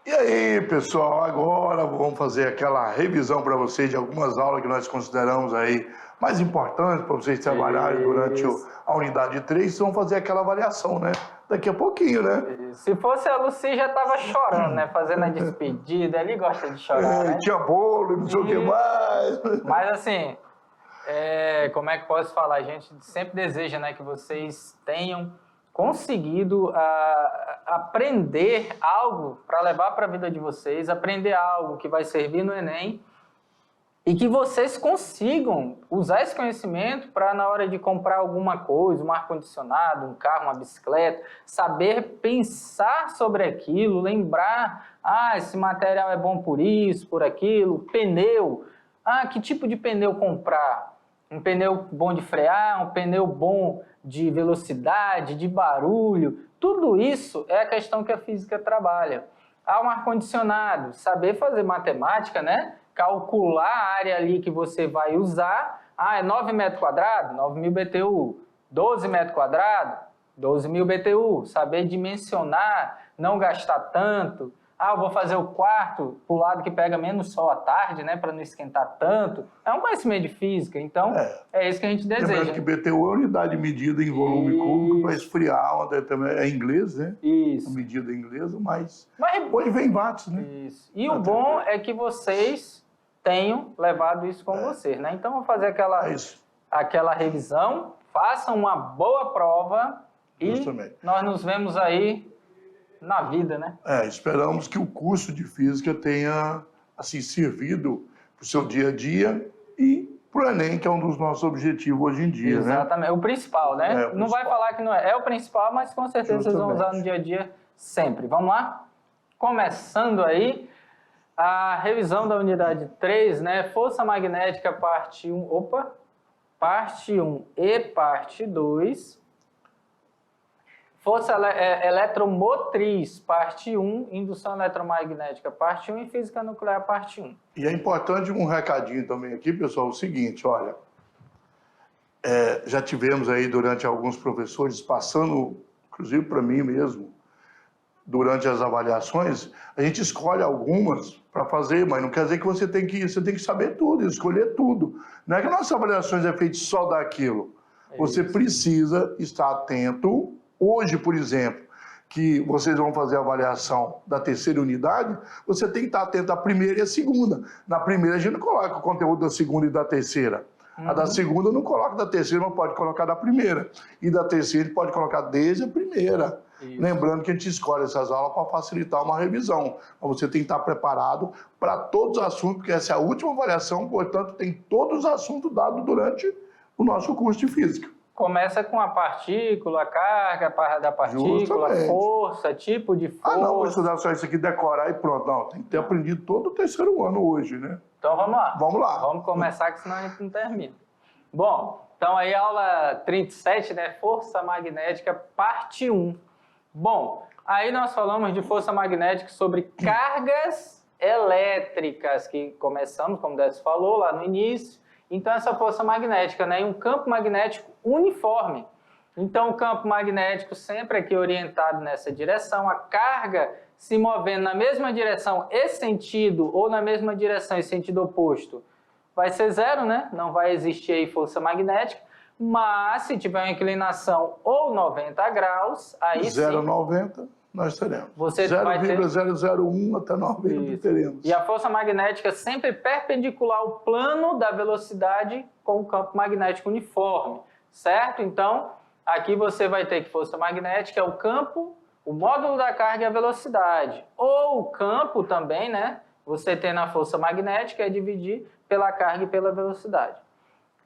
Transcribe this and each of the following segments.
E aí, pessoal, agora vamos fazer aquela revisão para vocês de algumas aulas que nós consideramos aí mais importantes para vocês trabalharem durante a unidade 3. Vamos fazer aquela avaliação, né? Daqui a pouquinho, né? Se fosse a Lucy, já tava chorando, né? Fazendo a despedida. Ele gosta de chorar, né? Tinha bolo, não sei o que mais. Mas assim, como é que posso falar? A gente sempre deseja, né, que vocês tenham conseguido aprender algo para levar para a vida de vocês, aprender algo que vai servir no Enem e que vocês consigam usar esse conhecimento para, na hora de comprar alguma coisa, um ar-condicionado, um carro, uma bicicleta, saber pensar sobre aquilo, lembrar, esse material é bom por isso, por aquilo, pneu, que tipo de pneu comprar? Um pneu bom de frear, um pneu bom de velocidade, de barulho, tudo isso é a questão que a física trabalha. Um ar-condicionado, saber fazer matemática, né? Calcular a área ali que você vai usar. É 9 metros quadrados? 9.000 BTU. 12 metros quadrados? 12.000 BTU. Saber dimensionar, não gastar tanto. Eu vou fazer o quarto pro lado que pega menos sol à tarde, né? Para não esquentar tanto. É um conhecimento de física, então é isso que a gente deseja. Lembrando que BTU é unidade medida em volume cúbico para esfriar, também é inglês, né? Isso. A medida inglesa, mas pode ver em watts, né? Isso. E o bom é que vocês tenham levado isso com vocês, né? Então, vamos fazer aquela revisão, façam uma boa prova e nós nos vemos aí na vida, né? Esperamos que o curso de física tenha, assim, servido para o seu dia a dia e para o Enem, que é um dos nossos objetivos hoje em dia, Exatamente. né? O principal, né? Não vai falar que não é. É o principal, mas com certeza vocês vão usar no dia a dia sempre. Vamos lá? Começando aí a revisão da unidade 3, né? Força magnética, parte 1. Parte 1 e parte 2. Força eletromotriz, parte 1, indução eletromagnética, parte 1 e física nuclear, parte 1. E é importante um recadinho também aqui, pessoal, o seguinte, olha, já tivemos aí durante alguns professores passando, inclusive para mim mesmo, durante as avaliações, a gente escolhe algumas para fazer, mas não quer dizer que você tem que saber tudo, escolher tudo. Não é que nossas avaliações é feito só daquilo. Você precisa estar atento. Hoje, por exemplo, que vocês vão fazer a avaliação da terceira unidade, você tem que estar atento à primeira e à segunda. Na primeira, a gente não coloca o conteúdo da segunda e da terceira. A da segunda não coloca da terceira, mas pode colocar da primeira. E da terceira, ele pode colocar desde a primeira. Isso. Lembrando que a gente escolhe essas aulas para facilitar uma revisão. Mas você tem que estar preparado para todos os assuntos, porque essa é a última avaliação, portanto, tem todos os assuntos dados durante o nosso curso de física. Começa com a partícula, a carga da partícula, força, tipo de força. Não, vou estudar só isso aqui, decorar e pronto. Não, tem que ter aprendido todo o terceiro ano hoje, né? Então vamos lá. Vamos lá. Vamos começar, que senão a gente não termina. Bom, então aí aula 37, né? Força magnética, parte 1. Bom, aí nós falamos de força magnética sobre cargas elétricas, que começamos, como o Décio falou, lá no início. Então, essa força magnética, né, em um campo magnético uniforme. Então, o campo magnético sempre aqui orientado nessa direção, a carga se movendo na mesma direção e sentido, ou na mesma direção e sentido oposto, vai ser zero, né? Não vai existir aí força magnética, mas se tiver uma inclinação ou 90 graus, aí 0,90 nós teremos. 0,001 até 90 teremos. E a força magnética sempre perpendicular ao plano da velocidade com o campo magnético uniforme, certo? Então, aqui você vai ter que força magnética é o campo, o módulo da carga e a velocidade. Ou o campo também, né? Você tem na força magnética é dividir pela carga e pela velocidade.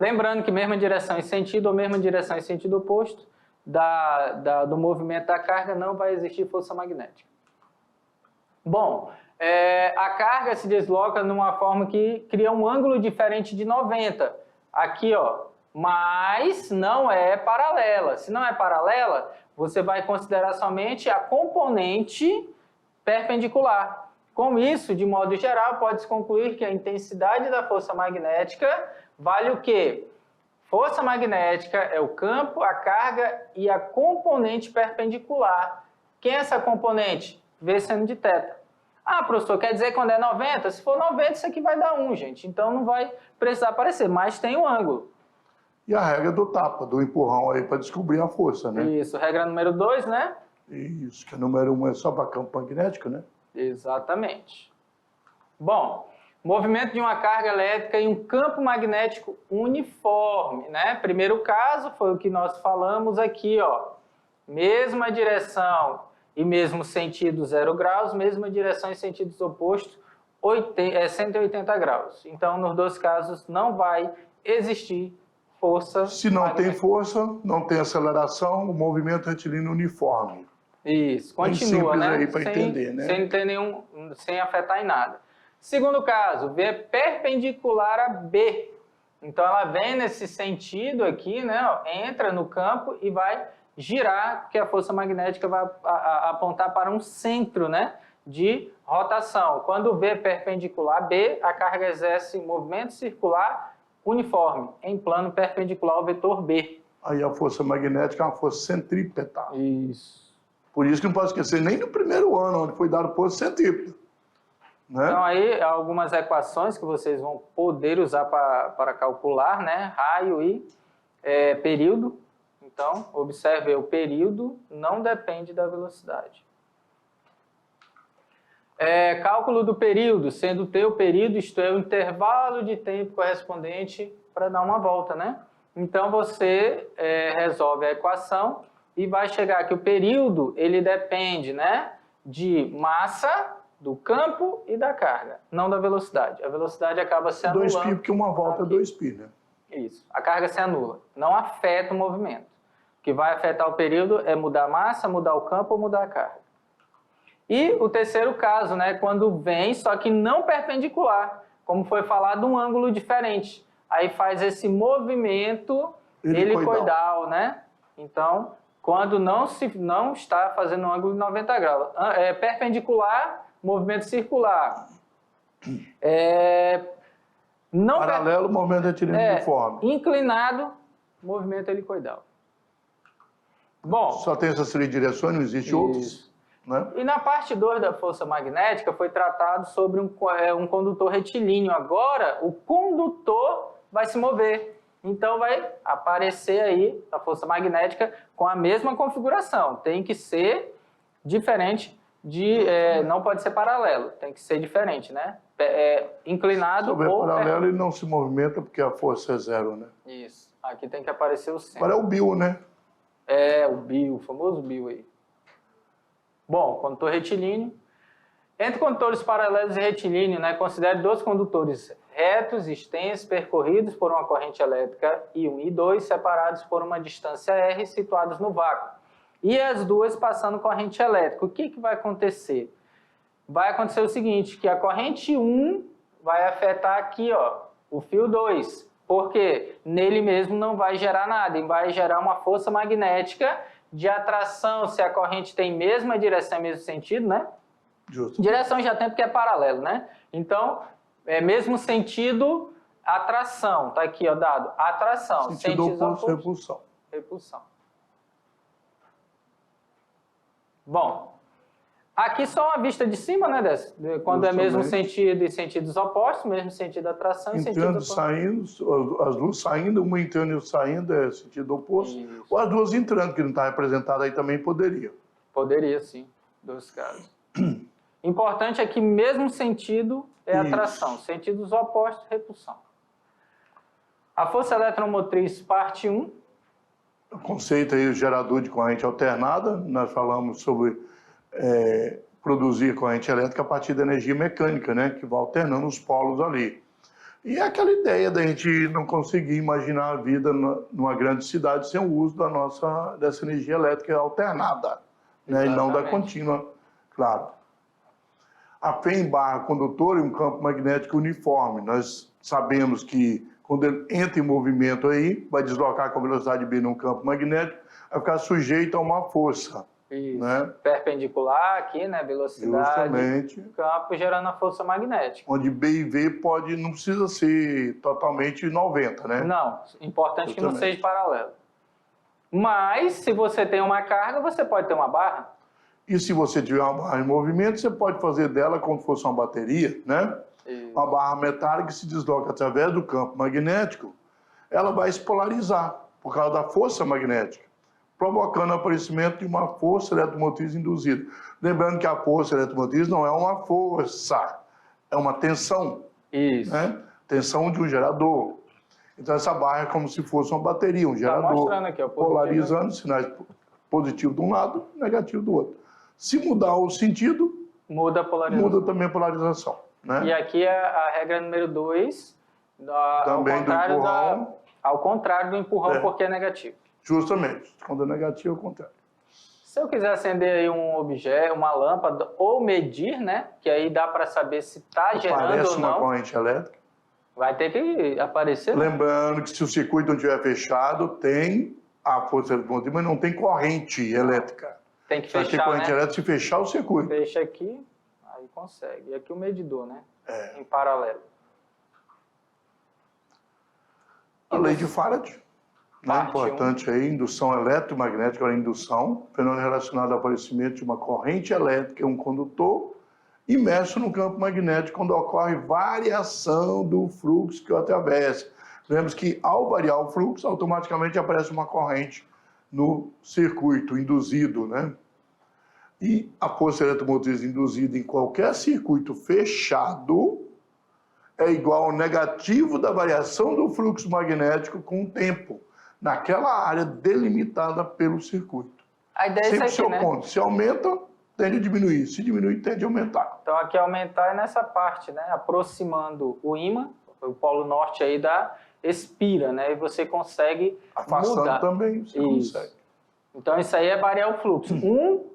Lembrando que mesma direção e sentido, ou mesma direção e sentido oposto, do movimento da carga, não vai existir força magnética. Bom, a carga se desloca numa forma que cria um ângulo diferente de 90. Aqui, ó, mas não é paralela. Se não é paralela, você vai considerar somente a componente perpendicular. Com isso, de modo geral, pode-se concluir que a intensidade da força magnética vale o quê? Força magnética é o campo, a carga e a componente perpendicular. Quem é essa componente? V seno de θ. Ah, professor, quer dizer quando é 90? Se for 90, isso aqui vai dar 1, gente. Então não vai precisar aparecer, mas tem um ângulo. E a regra do tapa, do empurrão aí para descobrir a força, né? Isso, regra número 2, né? Isso, que o número 1 é só para campo magnético, né? Exatamente. Bom, movimento de uma carga elétrica em um campo magnético uniforme, né? Primeiro caso foi o que nós falamos aqui, ó. Mesma direção e mesmo sentido 0 graus, mesma direção e sentidos opostos 180 graus. Então, nos dois casos, não vai existir força Se não magnética. tem força, não tem aceleração, o movimento retilíneo uniforme. Isso, Bem continua, simples né? aí para entender, né? Sem ter sem afetar em nada. Segundo caso, V é perpendicular a B. Então ela vem nesse sentido aqui, né? Ó, entra no campo e vai girar, porque a força magnética vai apontar para um centro, né? De rotação. Quando V é perpendicular a B, a carga exerce movimento circular uniforme, em plano perpendicular ao vetor B. Aí a força magnética é uma força centrípeta. Isso. Por isso que não pode esquecer nem do primeiro ano, onde foi dado força centrípeta. Né? Então, aí, algumas equações que vocês vão poder usar para calcular, né? Raio e período. Então, observe, o período não depende da velocidade. Cálculo do período, sendo T o período, isto é, o intervalo de tempo correspondente para dar uma volta, né? Então, você resolve a equação e vai chegar que o período, ele depende, né, de massa, do campo e da carga, não da velocidade. A velocidade acaba se anulando. 2π, porque uma volta é 2π, né? Isso. A carga se anula. Não afeta o movimento. O que vai afetar o período é mudar a massa, mudar o campo ou mudar a carga. E o terceiro caso, né, quando vem, só que não perpendicular, como foi falado, um ângulo diferente. Aí faz esse movimento helicoidal, né? Então, quando não está fazendo um ângulo de 90 graus. Perpendicular, movimento circular. Paralelo, movimento retilíneo uniforme. Inclinado, movimento helicoidal. Bom, só tem essas 3 direções, não existe outros. Né? E na parte 2 da força magnética foi tratado sobre um condutor retilíneo. Agora, o condutor vai se mover. Então, vai aparecer aí a força magnética com a mesma configuração. Tem que ser diferente não pode ser paralelo, tem que ser diferente, né? Inclinado ou... paralelo, ele não se movimenta porque a força é 0, né? Isso. Aqui tem que aparecer o centro. Agora é o BIL, né? O BIL, o famoso BIL aí. Bom, condutor retilíneo. Entre condutores paralelos e retilíneo, né, considere 2 condutores retos, extensos, percorridos por uma corrente elétrica I1 e I2, separados por uma distância R, situados no vácuo. E as duas passando corrente elétrica. O que vai acontecer? Vai acontecer o seguinte, que a corrente 1 vai afetar aqui, ó, o fio 2. Porque nele mesmo não vai gerar nada, e vai gerar uma força magnética de atração, se a corrente tem mesma direção e mesmo sentido, né? Justo. Direção já tem porque é paralelo, né? Então, mesmo sentido, atração. Tá aqui, ó, dado. Atração. Sentido oposto, repulsão. Repulsão. Bom, aqui só uma vista de cima, né, dessa? Quando é mesmo sentido e sentidos opostos, mesmo sentido atração e sentido oposto. Saindo, as duas saindo, uma entrando e outra saindo é sentido oposto. Isso. Ou as duas entrando, que não está representado aí também poderia. Poderia, sim. 2 casos. Importante é que mesmo sentido é atração. Sentidos opostos, repulsão. A força eletromotriz, parte 1. O conceito aí, o gerador de corrente alternada, nós falamos sobre produzir corrente elétrica a partir da energia mecânica, né, que vai alternando os polos ali. E é aquela ideia da gente não conseguir imaginar a vida numa grande cidade sem o uso dessa energia elétrica alternada, né, e não da contínua, claro. A FEM barra condutor é um campo magnético uniforme. Nós sabemos que quando ele entra em movimento aí, vai deslocar com a velocidade B num campo magnético, vai ficar sujeito a uma força. Isso. Né? Perpendicular aqui, né? Velocidade. Justamente. Campo gerando a força magnética. Onde B e V não precisa ser totalmente 90, né? Não, importante que não seja paralelo. Mas, se você tem uma carga, você pode ter uma barra. E se você tiver uma barra em movimento, você pode fazer dela como se fosse uma bateria, né? Isso. Uma barra metálica que se desloca através do campo magnético, ela vai se polarizar por causa da força magnética, provocando o aparecimento de uma força eletromotriz induzida. Lembrando que a força eletromotriz não é uma força, é uma tensão. Isso. Né? Tensão de um gerador. Então essa barra é como se fosse uma bateria, um gerador, mostrando aqui, ó, polarizando sinais positivos de um lado e negativo do outro. Se mudar o sentido, muda a polarização. muda também a polarização. Né? E aqui é a regra número 2, Também do empurrão. ao contrário do empurrão, É. porque é negativo. Justamente. Quando é negativo, é o contrário. Se eu quiser acender aí um objeto, uma lâmpada, ou medir, né? Que aí dá para saber se está gerando Parece ou uma não, corrente elétrica. vai ter que aparecer. Né? Lembrando que se o circuito não estiver fechado, tem a força eletromotriz, mas não tem corrente elétrica. Tem que Só que tem fechar, corrente né? elétrica se fechar o circuito. Fecha aqui, aí consegue. E aqui o medidor, né? É. Em paralelo. A lei de Faraday. Né? Parte Importante aí, indução eletromagnética, a indução, fenômeno relacionado ao aparecimento de uma corrente elétrica em um condutor imerso no campo magnético quando ocorre variação do fluxo que o atravessa. Lembre-se que ao variar o fluxo, automaticamente aparece uma corrente no circuito induzido, né? E a força eletromotriz induzida em qualquer circuito fechado é igual ao negativo da variação do fluxo magnético com o tempo, naquela área delimitada pelo circuito. A ideia é Sempre isso aqui, né? ponto. Se aumenta, tende a diminuir. Se diminui, tende a aumentar. Então aqui aumentar é nessa parte, né? Aproximando o ímã, o polo norte aí da espira, né? E você consegue Afastando mudar. também, você Isso. consegue. Então isso aí é variar o fluxo.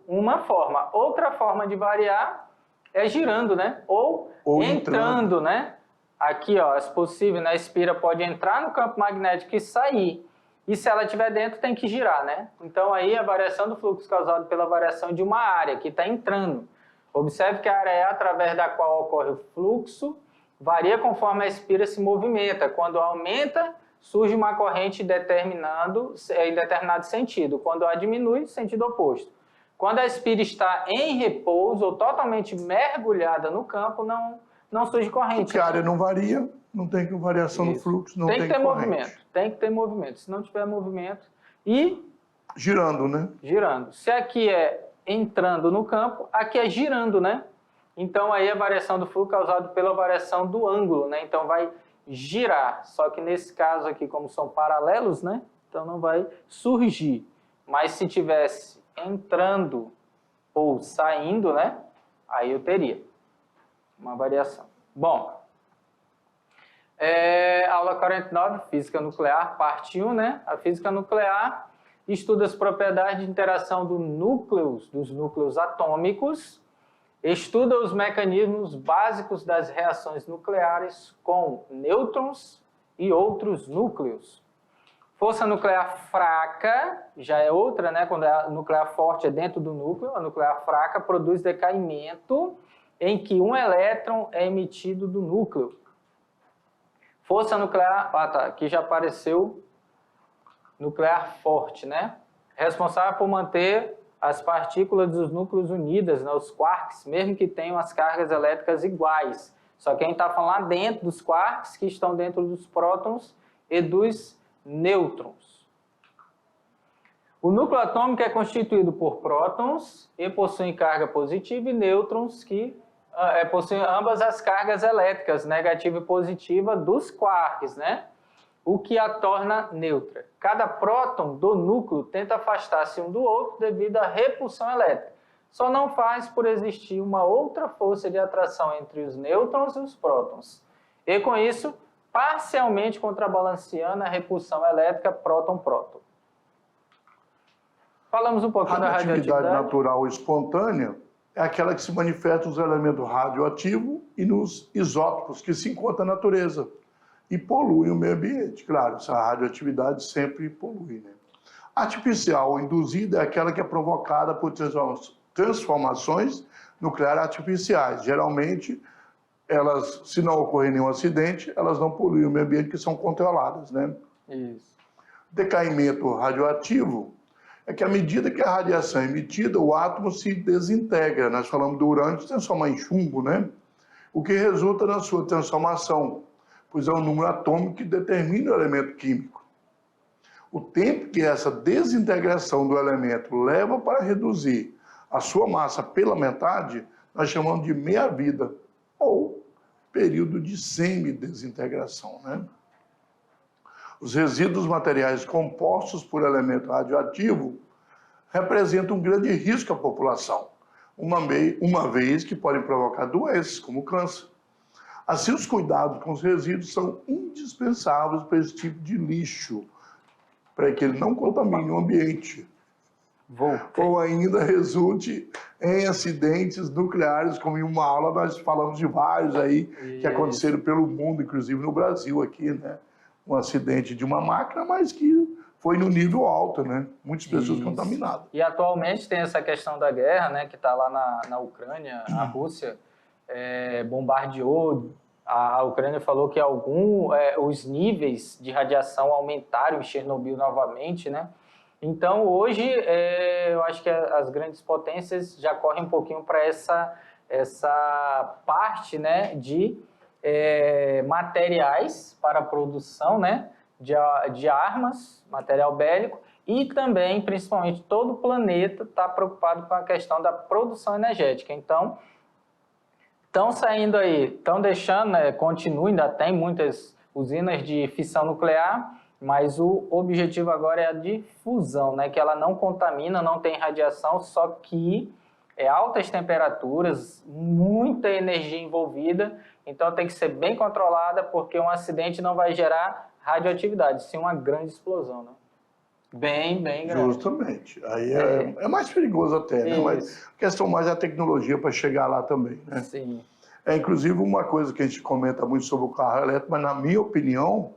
Uma forma. Outra forma de variar é girando, né? Ou entrando, né? Aqui, ó, se possível, né? A espira pode entrar no campo magnético e sair. E se ela estiver dentro, tem que girar, né? Então aí a variação do fluxo causada pela variação de uma área que está entrando. Observe que a área é através da qual ocorre o fluxo varia conforme a espira se movimenta. Quando aumenta, surge uma corrente em determinado sentido. Quando a diminui, sentido oposto. Quando a espira está em repouso ou totalmente mergulhada no campo, não surge corrente. Porque a área não varia, não tem variação no fluxo, não tem que ter corrente. movimento, tem que ter movimento. Se não tiver movimento, e girando, né? girando. Se aqui é entrando no campo, aqui é girando, né? Então aí a variação do fluxo é causada pela variação do ângulo, né? Então vai girar, só que nesse caso aqui, como são paralelos, né? Então não vai surgir. Mas se tivesse entrando ou saindo, né? Aí eu teria uma variação. Bom, aula 49, Física Nuclear, parte 1, né? A física nuclear estuda as propriedades de interação dos núcleos atômicos, estuda os mecanismos básicos das reações nucleares com nêutrons e outros núcleos. Força nuclear fraca, já é outra, né? Quando a nuclear forte é dentro do núcleo, a nuclear fraca produz decaimento em que um elétron é emitido do núcleo. Força nuclear, aqui já apareceu nuclear forte, né? Responsável por manter as partículas dos núcleos unidas, né, os quarks, mesmo que tenham as cargas elétricas iguais. Só que a gente está falando lá dentro dos quarks, que estão dentro dos prótons e dos nêutrons. O núcleo atômico é constituído por prótons e possuem carga positiva e nêutrons que possuem ambas as cargas elétricas, negativa e positiva, dos quarks, né? O que a torna neutra. Cada próton do núcleo tenta afastar-se um do outro devido à repulsão elétrica. Só não faz por existir uma outra força de atração entre os nêutrons e os prótons. E com isso, parcialmente contrabalanceando a repulsão elétrica próton-próton. Falamos um pouquinho da radioatividade. Natural espontânea é aquela que se manifesta nos elementos radioativos e nos isótopos que se encontram na natureza e poluem o meio ambiente. Claro, essa radioatividade sempre polui, né? Artificial ou induzida é aquela que é provocada por transformações nucleares artificiais. Geralmente, elas, se não ocorrer nenhum acidente, elas não poluem o meio ambiente, que são controladas, né? Isso. Decaimento radioativo é que à medida que a radiação é emitida, o átomo se desintegra. Nós falamos do urânio se transformar em chumbo, né? O que resulta na sua transformação, pois é o número atômico que determina o elemento químico. O tempo que essa desintegração do elemento leva para reduzir a sua massa pela metade, nós chamamos de meia-vida, ou período de semi-desintegração, né? Os resíduos materiais compostos por elemento radioativo representam um grande risco à população, uma vez que podem provocar doenças, como câncer. Assim, os cuidados com os resíduos são indispensáveis para esse tipo de lixo, para que ele não contamine o ambiente. Ou ainda resulte em acidentes nucleares, como em uma aula nós falamos de vários aí que aconteceram pelo mundo, inclusive no Brasil aqui, né? Um acidente de uma máquina, mas que foi no nível alto, né? Muitas pessoas contaminadas. E atualmente tem essa questão da guerra, né? Que está lá na Ucrânia, a Rússia bombardeou. A Ucrânia falou que os níveis de radiação aumentaram em Chernobyl novamente, né? Então, hoje, eu acho que as grandes potências já correm um pouquinho para essa parte, né, de materiais para a produção, né, de armas, material bélico, e também, principalmente, todo o planeta está preocupado com a questão da produção energética. Então, estão saindo aí, estão deixando, né, continua, ainda tem muitas usinas de fissão nuclear, mas o objetivo agora é a de fusão, né? Que ela não contamina, não tem radiação, só que altas temperaturas, muita energia envolvida, então tem que ser bem controlada, porque um acidente não vai gerar radioatividade, sim uma grande explosão, né? Bem grande. Justamente. Aí é mais perigoso até, né? Mas a questão mais é a tecnologia para chegar lá também, né? Sim. Inclusive, uma coisa que a gente comenta muito sobre o carro elétrico, mas na minha opinião,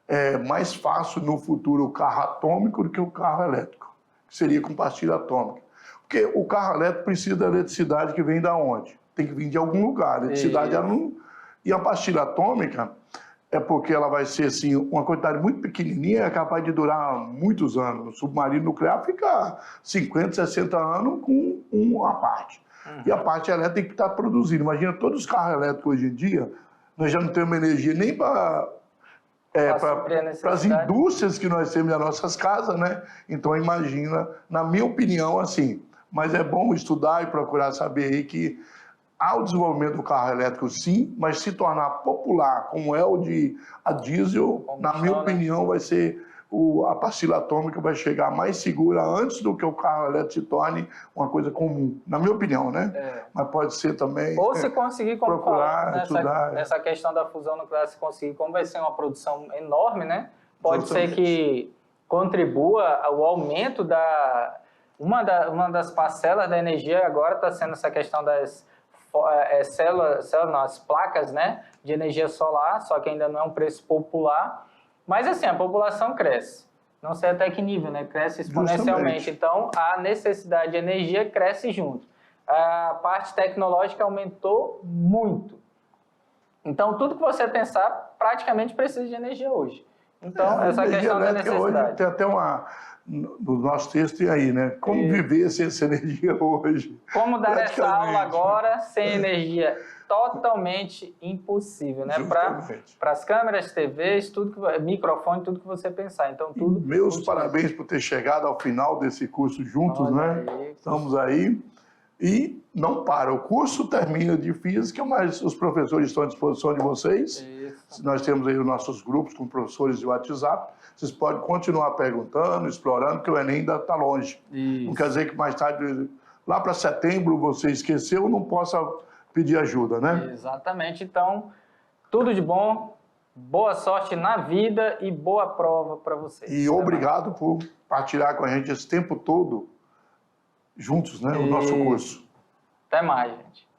é mais fácil no futuro o carro atômico do que o carro elétrico, que seria com pastilha atômica. Porque o carro elétrico precisa da eletricidade que vem da onde? Tem que vir de algum lugar. A eletricidade ela não... E a pastilha atômica é porque ela vai ser assim, uma quantidade muito pequenininha, é capaz de durar muitos anos. O submarino nuclear fica 50, 60 anos com uma parte. E a parte elétrica tem que estar produzindo. Imagina, todos os carros elétricos hoje em dia, nós já não temos energia nem para as indústrias que nós temos nas nossas casas, né? Então, imagina, na minha opinião, assim, mas é bom estudar e procurar saber aí que há o desenvolvimento do carro elétrico, sim, mas se tornar popular, como é o a diesel, na minha opinião, vai ser a pastilha atômica vai chegar mais segura antes do que o carro elétrico se torne uma coisa comum, na minha opinião, né? Mas pode ser também... Ou se conseguir, como procurar, estudar... Nessa questão da fusão nuclear, se conseguir, como vai ser uma produção enorme, né? Pode ser que contribua ao aumento da... Uma das parcelas da energia agora está sendo essa questão das as placas, né, de energia solar, só que ainda não é um preço popular. Mas assim, a população cresce. Não sei até que nível, né? Cresce exponencialmente. Justamente. Então, a necessidade de energia cresce junto. A parte tecnológica aumentou muito. Então, tudo que você pensar, praticamente precisa de energia hoje. Então, essa questão da necessidade. Hoje, tem até no nosso texto tem aí, né? Como viver sem essa energia hoje. Como dar essa aula agora sem energia? Totalmente impossível, né? Para as câmeras, TVs, microfone, tudo que você pensar. Então, tudo. Meus parabéns por ter chegado ao final desse curso juntos, né? Estamos aí. E não para. O curso termina de física, mas os professores estão à disposição de vocês. Isso. Nós temos aí os nossos grupos com professores de WhatsApp. Vocês podem continuar perguntando, explorando, porque o Enem ainda está longe. Isso. Não quer dizer que mais tarde, lá para setembro, você esqueceu, não possa pedir ajuda, né? Exatamente. Então, tudo de bom, boa sorte na vida e boa prova para vocês. E obrigado por partilhar com a gente esse tempo todo juntos, né? O nosso curso. Até mais, gente.